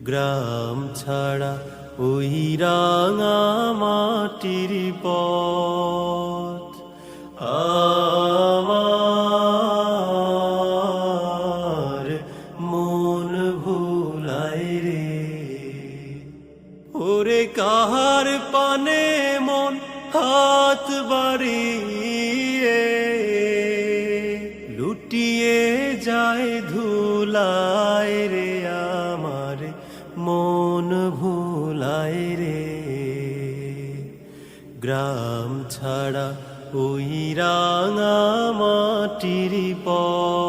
গ্রাম ছাড়া ওই রাঙা মাটির পথ আমার মন ভুলায় রে। ওরে কাহার পানে মন হাত বাড়িয়ে লুটিয়ে যায় ধুলায় রে, আমার মন ভুলায় রে। গ্রাম ছাড়া ওই রাঙা মাটির পথ